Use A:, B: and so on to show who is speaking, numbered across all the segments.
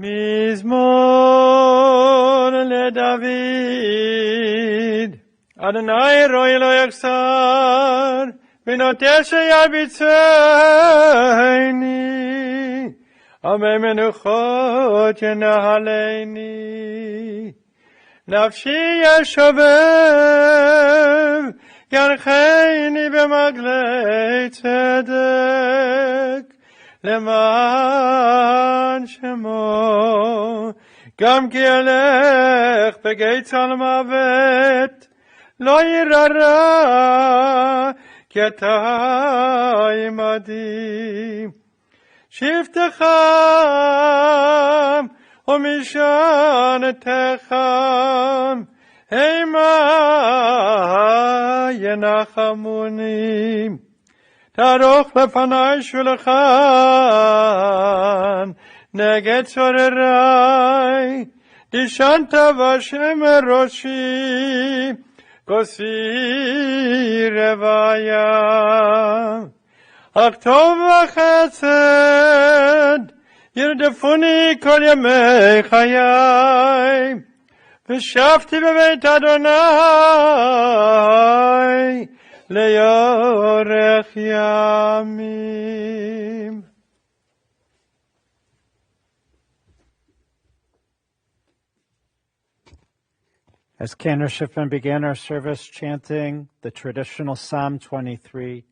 A: מזמור לדוד. אדוני רואי לא יחסר, בנוטש ירביצני, עמי מנוחות ינהלני. נפשי ישובב, ינחני במגלי צדק, למען שמו. גם כי אלך בגיא צל מוות, לא יירא רע, כי אתה עמדי. שבטך ומשענתך המה ינחמוני. תערוך לפני שולחן נגד צורריי, דשנת בשם ראשי, כוסי רוויה. אך טוב וחסד ירדפוני כל ימי חיי, ושבתי בבית אדוני ליאורך ימים.
B: As Cantor Schiffman began our service chanting the traditional Psalm 23,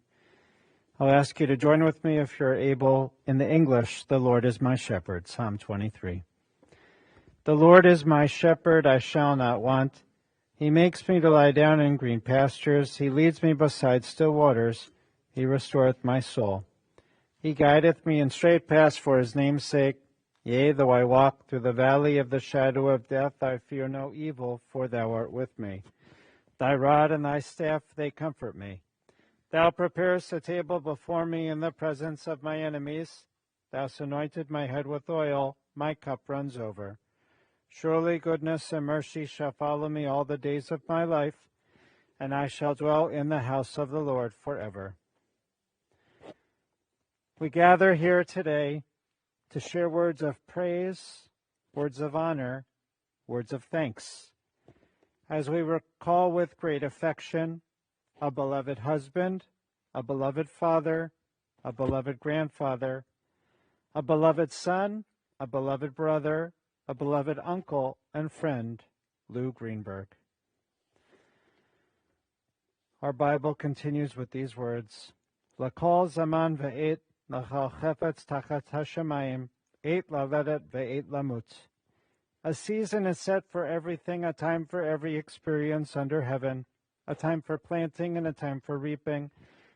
B: I'll ask you to join with me, if you're able, in the English, "The Lord is my shepherd," Psalm 23. The Lord is my shepherd, I shall not want. He makes me to lie down in green pastures. He leads me beside still waters. He restoreth my soul. He guideth me in straight paths for his name's sake. Yea, though I walk through the valley of the shadow of death, I fear no evil, for thou art with me. Thy rod and thy staff, they comfort me. Thou preparest a table before me in the presence of my enemies. Thou hast anointed my head with oil, my cup runs over. Surely goodness and mercy shall follow me all the days of my life, and I shall dwell in the house of the Lord forever. We gather here today to share words of praise, words of honor, words of thanks, as we recall with great affection a beloved husband, a beloved father, a beloved grandfather, a beloved son, a beloved brother, a beloved uncle and friend, Lou Greenberg. Our Bible continues with these words, L'kol zaman ve'et l'chal chefetz tachat hashamayim, et laledet ve'et lamut. A season is set for everything, a time for every experience under heaven, a time for planting and a time for reaping,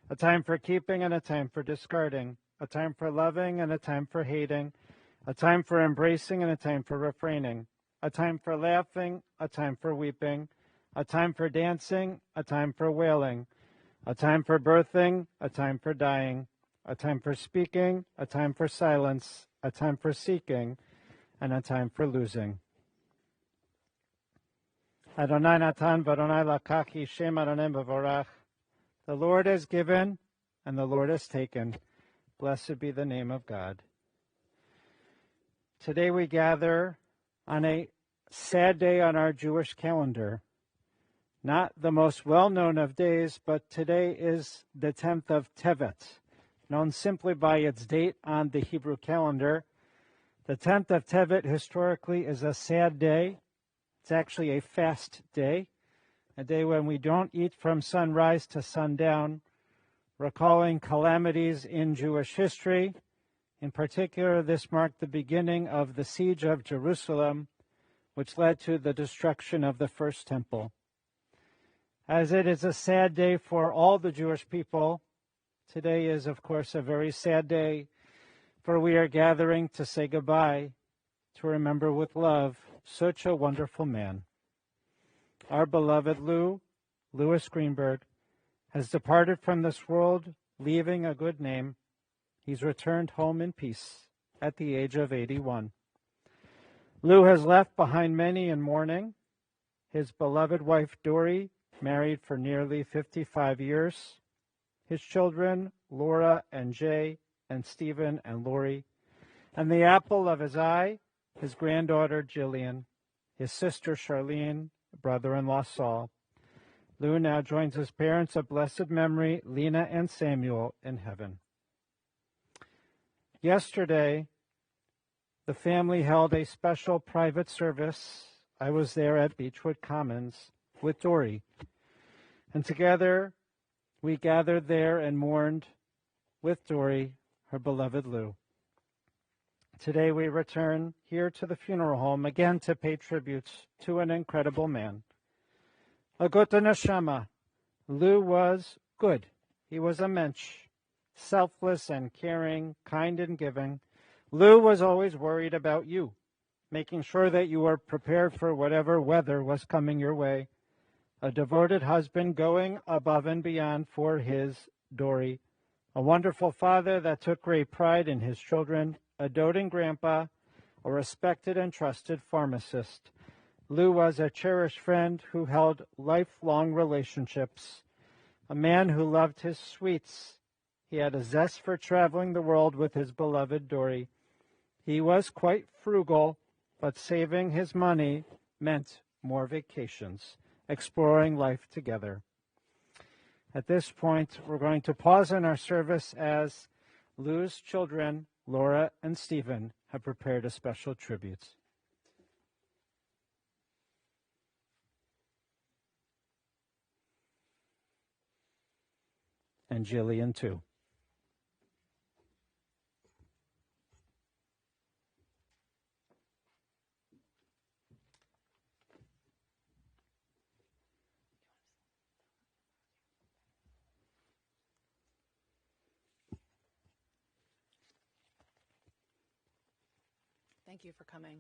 B: a time for keeping and a time for discarding, a time for loving and a time for hating, a time for embracing and a time for refraining, a time for laughing, a time for weeping, a time for dancing, a time for wailing, a time for birthing, a time for dying, a time for speaking, a time for silence, a time for seeking, and a time for losing. Adonai natan v'Adonai lakach, Shem Adonai b'vorach. The Lord has given, and the Lord has taken. Blessed be the name of God. Today we gather on a sad day on our Jewish calendar. Not the most well-known of days, but today is the 10th of Tevet, known simply by its date on the Hebrew calendar. The 10th of Tevet historically is a sad day. It's actually a fast day, a day when we don't eat from sunrise to sundown, recalling calamities in Jewish history. In particular, this marked the beginning of the siege of Jerusalem, which led to the destruction of the first temple. As it is a sad day for all the Jewish people, today is, of course, a very sad day, for we are gathering to say goodbye, to remember with love such a wonderful man. Our beloved Louis Greenberg, has departed from this world, leaving a good name. He's returned home in peace at the age of 81. Lou has left behind many in mourning. His beloved wife, Dory, married for nearly 55 years. His children, Laura and Jay, and Stephen and Lori. And the apple of his eye, his granddaughter Jillian, his sister Charlene, brother-in-law Saul. Lou now joins his parents of blessed memory, Lena and Samuel, in heaven. Yesterday, the family held a special private service. I was there at Beechwood Commons with Dory, and together we gathered there and mourned with Dory, her beloved Lou. Today we return here to the funeral home again to pay tributes to an incredible man. A gute neshama. Lou was good. He was a mensch, selfless and caring, kind and giving. Lou was always worried about you, making sure that you were prepared for whatever weather was coming your way. A devoted husband going above and beyond for his Dory. A wonderful father that took great pride in his children. A doting grandpa. A respected and trusted pharmacist. Lou was a cherished friend who held lifelong relationships. A man who loved his sweets. He had a zest for traveling the world with his beloved Dory. He was quite frugal, but saving his money meant more vacations, exploring life together. At this point, we're going to pause in our service as Lou's children, Laura and Stephen, have prepared a special tribute. And Jillian, too.
C: Thank you for coming.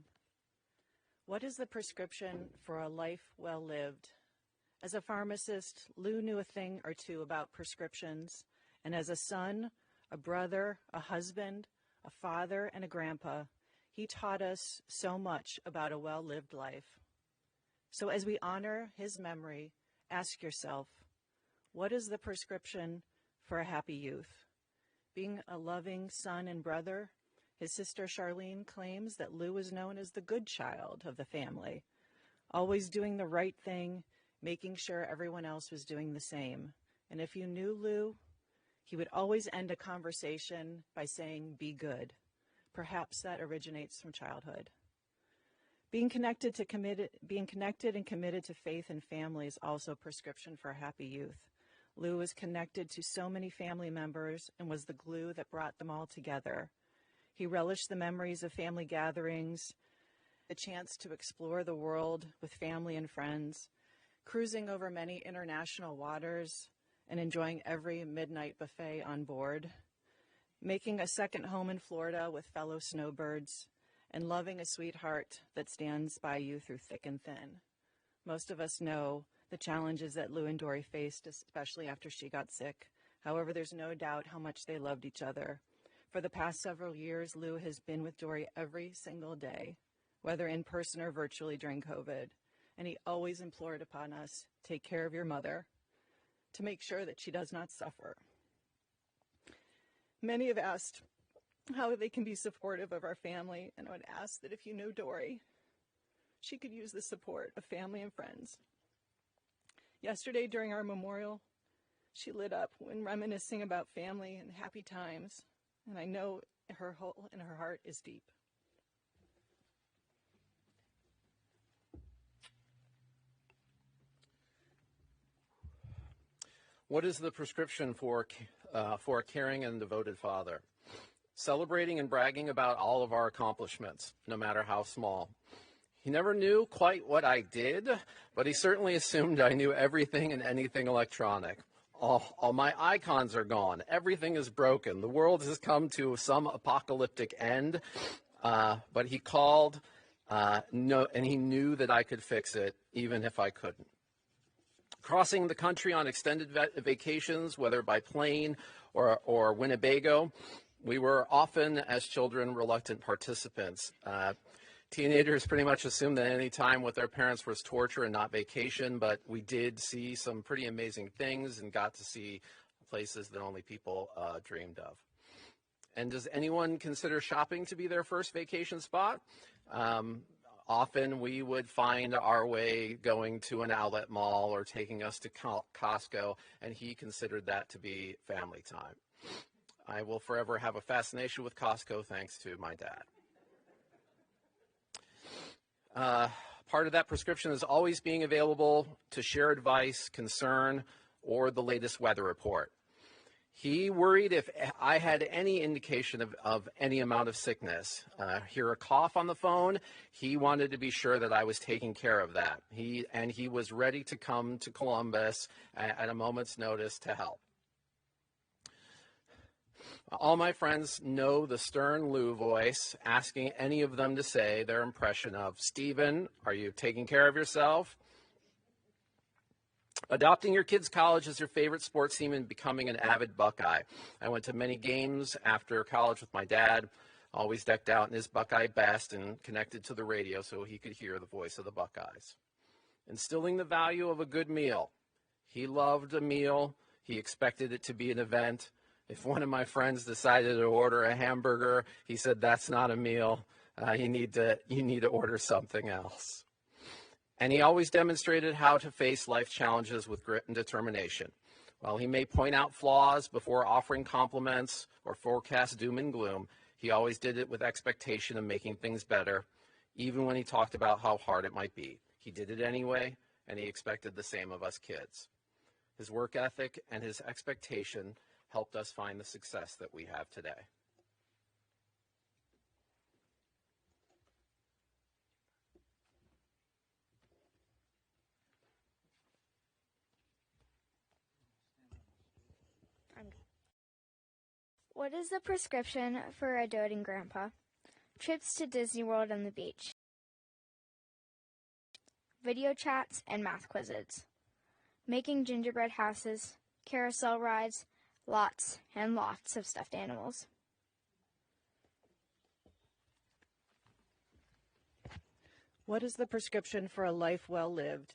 C: What is the prescription for a life well lived? As a pharmacist, Lou knew a thing or two about prescriptions, and as a son, a brother, a husband, a father, and a grandpa, he taught us so much about a well-lived life. So as we honor his memory, ask yourself, what is the prescription for a happy youth? Being a loving son and brother, his sister Charlene claims that Lou is known as the good child of the family, always doing the right thing, making sure everyone else was doing the same. And if you knew Lou, he would always end a conversation by saying, be good. Perhaps that originates from childhood. Being connected and committed to faith and family is also a prescription for a happy youth. Lou was connected to so many family members and was the glue that brought them all together. He relished the memories of family gatherings, the chance to explore the world with family and friends, cruising over many international waters and enjoying every midnight buffet on board, making a second home in Florida with fellow snowbirds, and loving a sweetheart that stands by you through thick and thin. Most of us know the challenges that Lou and Dory faced, especially after she got sick. However, there's no doubt how much they loved each other. For the past several years, Lou has been with Dory every single day, whether in person or virtually during COVID. And he always implored upon us, take care of your mother, to make sure that she does not suffer. Many have asked how they can be supportive of our family, and I would ask that if you knew Dory, she could use the support of family and friends. Yesterday during our memorial, she lit up when reminiscing about family and happy times, and I know her hole in her heart is deep.
D: What is the prescription for a caring and devoted father? Celebrating and bragging about all of our accomplishments, no matter how small. He never knew quite what I did, but he certainly assumed I knew everything and anything electronic. All my icons are gone. Everything is broken. The world has come to some apocalyptic end, but he called, and he knew that I could fix it, even if I couldn't. Crossing the country on extended vacations, whether by plane or Winnebago, we were often, as children, reluctant participants. Teenagers pretty much assumed that any time with their parents was torture and not vacation, but we did see some pretty amazing things and got to see places that only people dreamed of. And does anyone consider shopping to be their first vacation spot? Often we would find our way going to an outlet mall or taking us to Costco, and he considered that to be family time. I will forever have a fascination with Costco thanks to my dad. Part of that prescription is always being available to share advice, concern, or the latest weather report. He worried if I had any indication of any amount of sickness. Hear a cough on the phone, he wanted to be sure that I was taking care of that. He was ready to come to Columbus at a moment's notice to help. All my friends know the stern Lou voice, asking any of them to say their impression of, Stephen, are you taking care of yourself? Adopting your kid's college as your favorite sports team and becoming an avid Buckeye. I went to many games after college with my dad, always decked out in his Buckeye best and connected to the radio so he could hear the voice of the Buckeyes. Instilling the value of a good meal. He loved a meal. He expected it to be an event. If one of my friends decided to order a hamburger, he said, that's not a meal. You need to order something else. And he always demonstrated how to face life challenges with grit and determination. While he may point out flaws before offering compliments or forecast doom and gloom, he always did it with expectation of making things better, even when he talked about how hard it might be. He did it anyway, and he expected the same of us kids. His work ethic and his expectation helped us find the success that we have today.
E: What is the prescription for a doting grandpa? Trips to Disney World and the beach. Video chats and math quizzes. Making gingerbread houses, carousel rides, lots and lots of stuffed animals.
C: What is the prescription for a life well lived?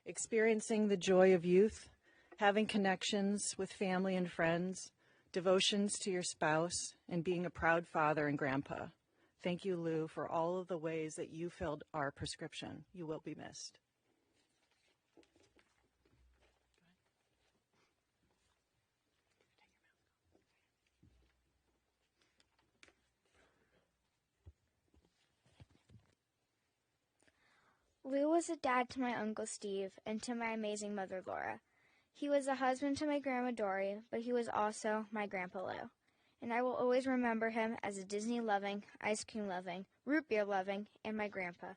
C: Experiencing the joy of youth, having connections with family and friends, devotions to your spouse, and being a proud father and grandpa. Thank you, Lou, for all of the ways that you filled our prescription. You will be missed.
E: Lou was a dad to my Uncle Steve and to my amazing mother Laura. He was a husband to my Grandma Dory, but he was also my Grandpa Lou. And I will always remember him as a Disney-loving, ice cream-loving, root beer-loving, and my grandpa,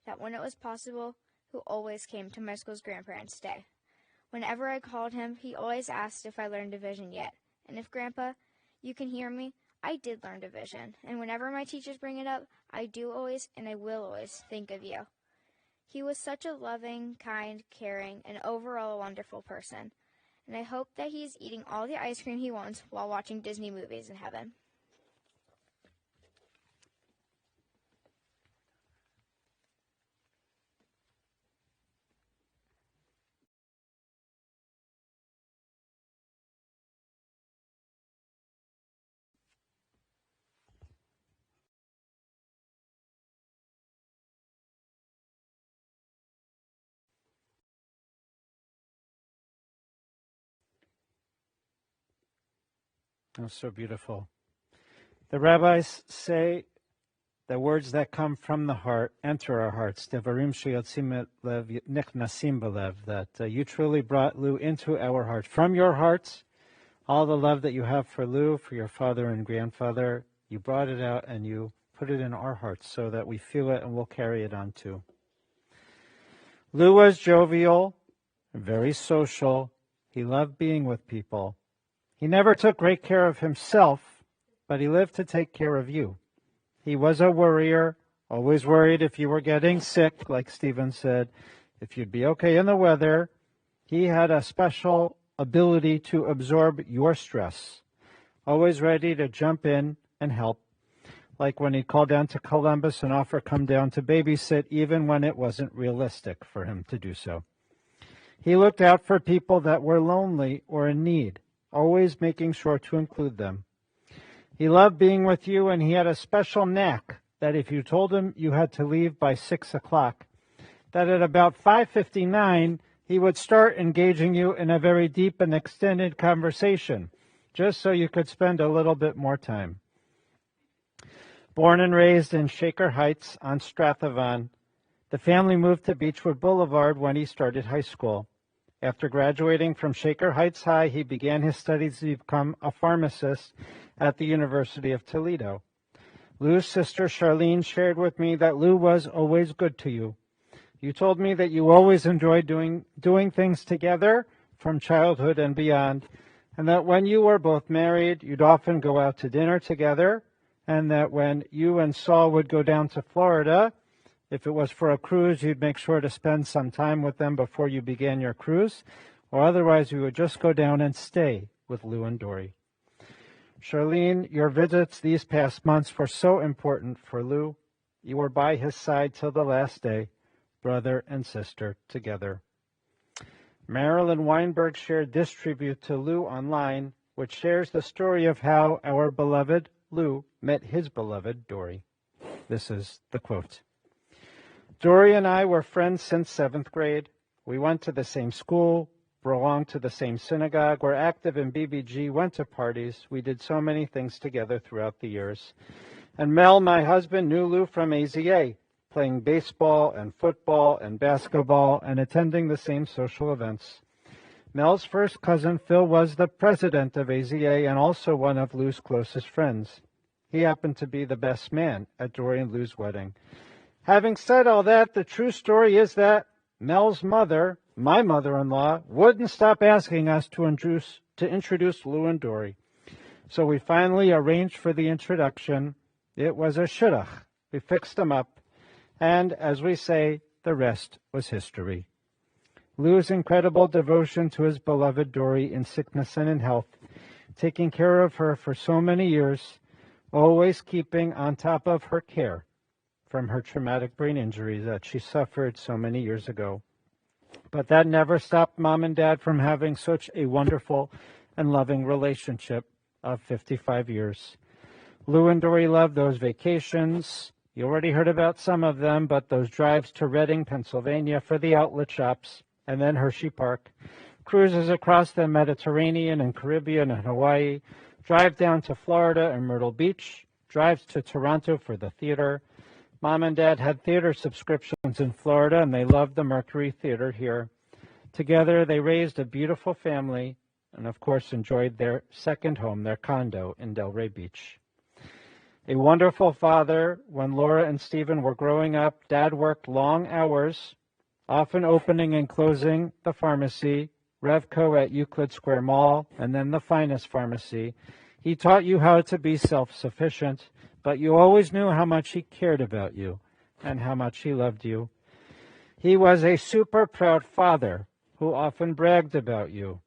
E: that when it was possible, who always came to my school's grandparents' day. Whenever I called him, he always asked if I learned division yet. And if, Grandpa, you can hear me, I did learn division. And whenever my teachers bring it up, I do always, and I will always, think of you. He was such a loving, kind, caring, and overall a wonderful person. And I hope that he's eating all the ice cream he wants while watching Disney movies in heaven.
B: Oh, so beautiful. The rabbis say the words that come from the heart enter our hearts. Devarim sheyotzim lev nichnasim belev. That you truly brought Lou into our heart. From your hearts, all the love that you have for Lou, for your father and grandfather, you brought it out and you put it in our hearts so that we feel it and we'll carry it on too. Lou was jovial, very social. He loved being with people. He never took great care of himself, but he lived to take care of you. He was a worrier, always worried if you were getting sick, like Stephen said, if you'd be okay in the weather. He had a special ability to absorb your stress, always ready to jump in and help, like when he'd call down to Columbus and offer come down to babysit, even when it wasn't realistic for him to do so. He looked out for people that were lonely or in need, always making sure to include them. He loved being with you, and he had a special knack that if you told him you had to leave by 6 o'clock, that at about 5:59, he would start engaging you in a very deep and extended conversation, just so you could spend a little bit more time. Born and raised in Shaker Heights on Strathavon, the family moved to Beechwood Boulevard when he started high school. After graduating from Shaker Heights High, he began his studies to become a pharmacist at the University of Toledo. Lou's sister Charlene shared with me that Lou was always good to you. You told me that you always enjoyed doing things together from childhood and beyond, and that when you were both married, you'd often go out to dinner together, and that when you and Saul would go down to Florida, if it was for a cruise, you'd make sure to spend some time with them before you began your cruise, or otherwise you would just go down and stay with Lou and Dory. Charlene, your visits these past months were so important for Lou. You were by his side till the last day, brother and sister together. Marilyn Weinberg shared this tribute to Lou online, which shares the story of how our beloved Lou met his beloved Dory. This is the quote. Dory and I were friends since 7th grade. We went to the same school, belonged to the same synagogue, were active in BBG, went to parties. We did so many things together throughout the years. And Mel, my husband, knew Lou from AZA, playing baseball and football and basketball and attending the same social events. Mel's first cousin, Phil, was the president of AZA and also one of Lou's closest friends. He happened to be the best man at Dory and Lou's wedding. Having said all that, the true story is that Mel's mother, my mother-in-law, wouldn't stop asking us to introduce Lou and Dory. So we finally arranged for the introduction. It was a shidduch. We fixed them up. And as we say, the rest was history. Lou's incredible devotion to his beloved Dory in sickness and in health, taking care of her for so many years, always keeping on top of her care from her traumatic brain injury that she suffered so many years ago. But that never stopped Mom and Dad from having such a wonderful and loving relationship of 55 years. Lou and Dory loved those vacations. You already heard about some of them, but those drives to Reading, Pennsylvania for the outlet shops, and then Hershey Park, cruises across the Mediterranean and Caribbean and Hawaii, drive down to Florida and Myrtle Beach, drives to Toronto for the theater. Mom and Dad had theater subscriptions in Florida, and they loved the Mercury Theater here. Together, they raised a beautiful family and, of course, enjoyed their second home, their condo in Delray Beach. A wonderful father. When Laura and Stephen were growing up, Dad worked long hours, often opening and closing the pharmacy, Revco at Euclid Square Mall, and then the Finest Pharmacy. He taught you how to be self-sufficient, but you always knew how much he cared about you and how much he loved you. He was a super proud father who often bragged about you.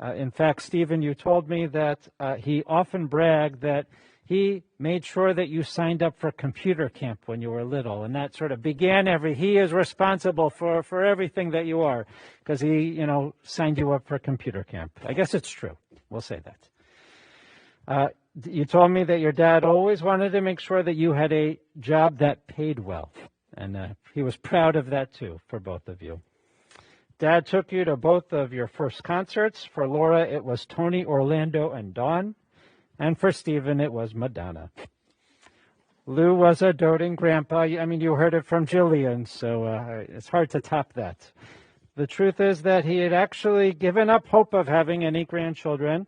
B: In fact, Stephen, you told me that he often bragged that he made sure that you signed up for computer camp when you were little, and that sort of began he is responsible for everything that you are, because he, signed you up for computer camp. I guess it's true. We'll say that. You told me that your dad always wanted to make sure that you had a job that paid well, and he was proud of that too for both of you. Dad took you to both of your first concerts. For Laura, it was Tony Orlando and Dawn. And for Stephen, it was Madonna. Lou was a doting grandpa. I mean, you heard it from Jillian, so it's hard to top that. The truth is that he had actually given up hope of having any grandchildren,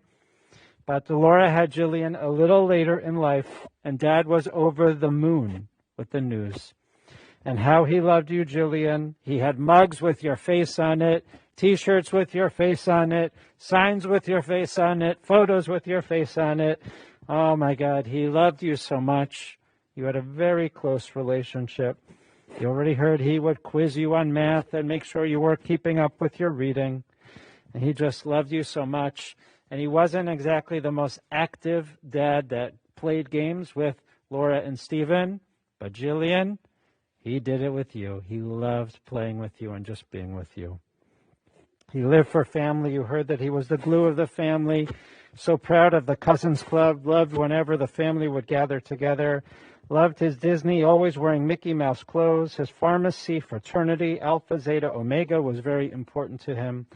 B: but Laura had Jillian a little later in life, and Dad was over the moon with the news. And how he loved you, Jillian. He had mugs with your face on it, T-shirts with your face on it, signs with your face on it, photos with your face on it. Oh, my God, he loved you so much. You had a very close relationship. You already heard he would quiz you on math and make sure you were keeping up with your reading. And he just loved you so much. And he wasn't exactly the most active dad that played games with Laura and Stephen, but Jillian, he did it with you. He loved playing with you and just being with you. He lived for family. You heard that he was the glue of the family. So proud of the Cousins Club, loved whenever the family would gather together, loved his Disney, always wearing Mickey Mouse clothes. His pharmacy fraternity, Alpha Zeta Omega, was very important to him,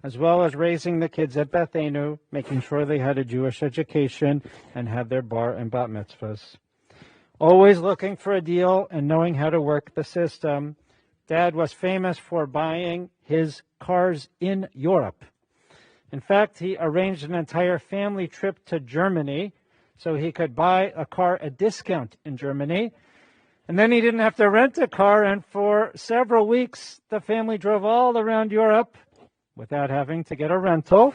B: as well as raising the kids at Beth Anu, making sure they had a Jewish education and had their bar and bat mitzvahs. Always looking for a deal and knowing how to work the system. Dad was famous for buying his cars in Europe. In fact, he arranged an entire family trip to Germany so he could buy a car at discount in Germany. And then he didn't have to rent a car, and for several weeks, the family drove all around Europe without having to get a rental.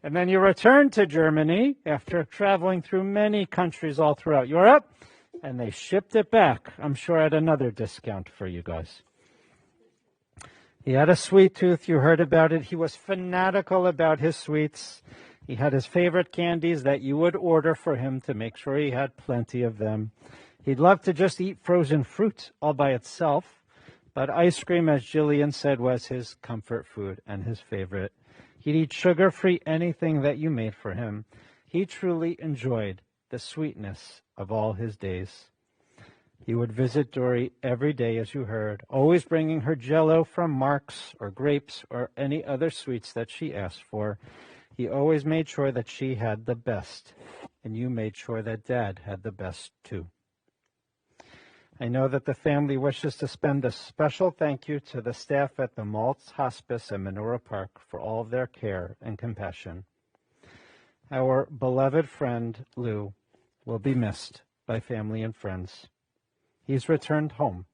B: And then you return to Germany after traveling through many countries all throughout Europe, and they shipped it back, I'm sure at another discount for you guys. He had a sweet tooth. You heard about it. He was fanatical about his sweets. He had his favorite candies that you would order for him to make sure he had plenty of them. He'd love to just eat frozen fruit all by itself, but ice cream, as Jillian said, was his comfort food and his favorite. He'd eat sugar-free anything that you made for him. He truly enjoyed the sweetness of all his days. He would visit Dory every day, as you heard, always bringing her Jell-O from Mark's or grapes or any other sweets that she asked for. He always made sure that she had the best, and you made sure that Dad had the best too. I know that the family wishes to spend a special thank you to the staff at the Maltz Hospice and Menorah Park for all of their care and compassion. Our beloved friend, Lou, will be missed by family and friends. He's returned home.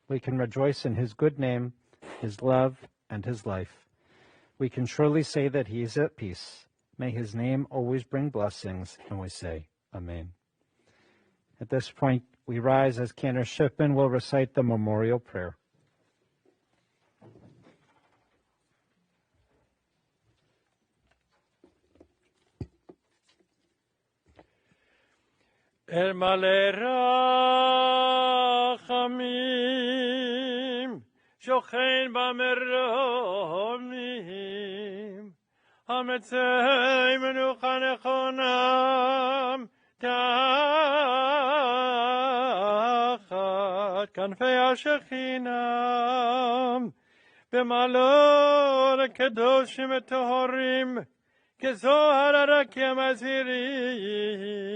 B: We can rejoice in his good name, his love, and his life. We can surely say that he is at peace. May his name always bring blessings, and we say, Amen. At this point, we rise as Cantor Shipman will recite the memorial prayer.
A: El male rachamim, shochen b'meromim, hametzei menucha nechonam, tachat kanfei hashechinam, b'malor kedoshim etohorim, kezohar harakim azirim.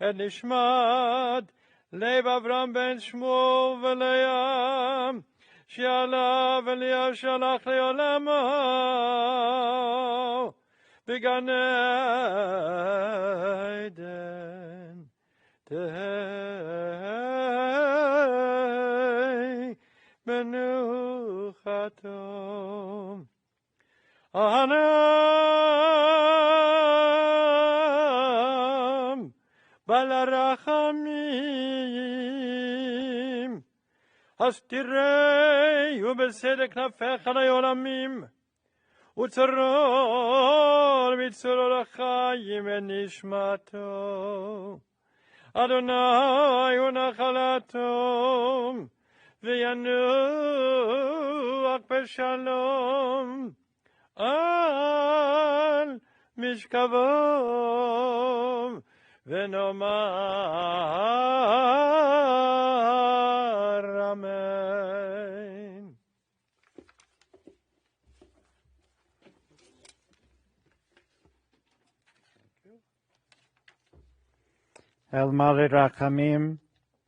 A: את נשמת לב אברהם בן שמו ולאה, שעלה וליה שלח לעולמו, בגן עדן תהי מנוחתו. Balarachamim, Hastirei, Ubesede knafecha leolamim, Utzoror mitzororachayim enishmato, Adonai unachalatom, V'yanuach b'shalom, Al mishkavom, ונאמר אמן.
B: El Malei Rachamim,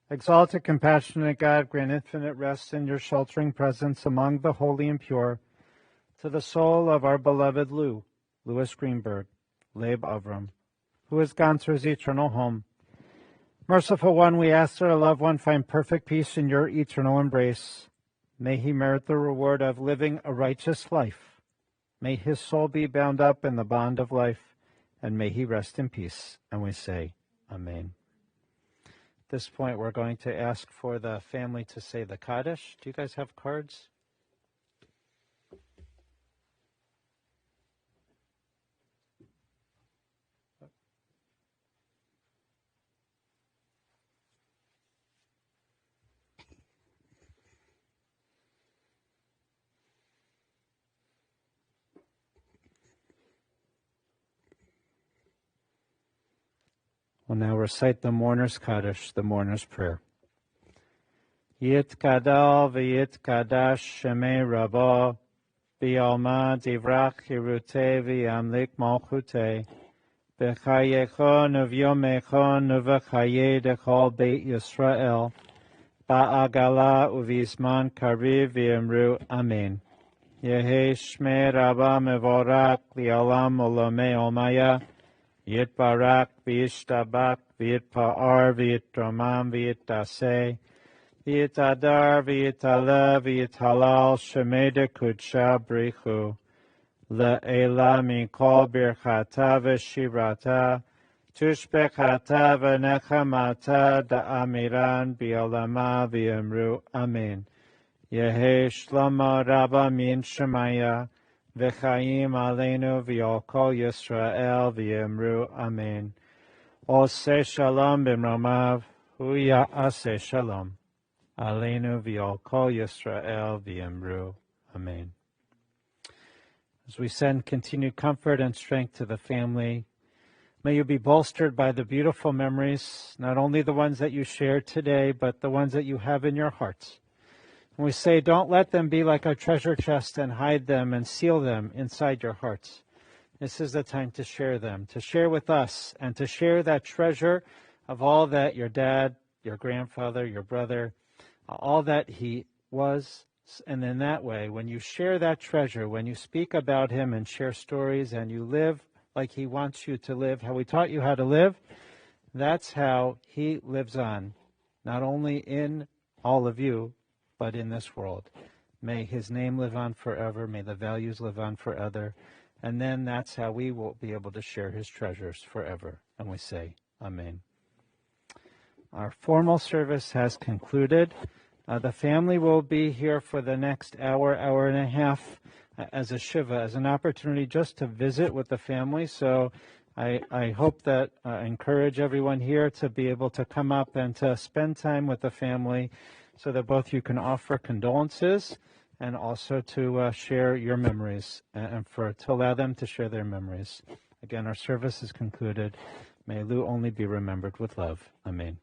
B: exalted, compassionate God, grant infinite rest in your sheltering presence among the holy and pure, to the soul of our beloved Louis Greenberg, Leib Avram, who has gone to his eternal home. Merciful One, we ask that our loved one find perfect peace in your eternal embrace. May he merit the reward of living a righteous life. May his soul be bound up in the bond of life, and may he rest in peace. And we say, Amen. At this point, we're going to ask for the family to say the Kaddish. Do you guys have cards? We'll now recite the Mourner's Kaddish, the Mourner's Prayer. Yitkadal v'yitkadash shemei Rabba, B'yalma divrach hirute v'yamlik malchute, B'chayechon uvyomechon uv'chaye dechol Beit Yisrael, Ba'agala uvizman kariv v'yamru Amen. Yehe shmei Rabba mevorak li'olam olamei olmaya, Yitbarak v'yishtabak v'yitpa'ar v'yitramam v'yitdaseh, V'yitadar v'yitala v'yitalal shemeda kudsha brichu, Le'ela mikol birchata v'shirata, Tushbechata v'nechamata da'amiran b'yolama v'yamru Amen. Yehe shlama rabba min shemaya, V'chaim aleinu v'yol kol Yisrael v'yamru Amen. Oseh shalom b'mromav, hu ya'aseh shalom. Aleinu v'yol kol Yisrael v'yamru Amen. As we send continued comfort and strength to the family, may you be bolstered by the beautiful memories, not only the ones that you shared today, but the ones that you have in your hearts. And we say, don't let them be like a treasure chest and hide them and seal them inside your hearts. This is the time to share them, to share with us, and to share that treasure of all that your dad, your grandfather, your brother, all that he was. And in that way, when you share that treasure, when you speak about him and share stories and you live like he wants you to live, how he taught you how to live, that's how he lives on, not only in all of you, but in this world. May his name live on forever. May the values live on forever. And then that's how we will be able to share his treasures forever. And we say, Amen. Our formal service has concluded. The family will be here for the next hour, hour and a half as a Shiva, as an opportunity just to visit with the family. So I hope that encourage everyone here to be able to come up and to spend time with the family so that both you can offer condolences and also to share your memories and to allow them to share their memories. Again, our service is concluded. May Lu only be remembered with love. Amen.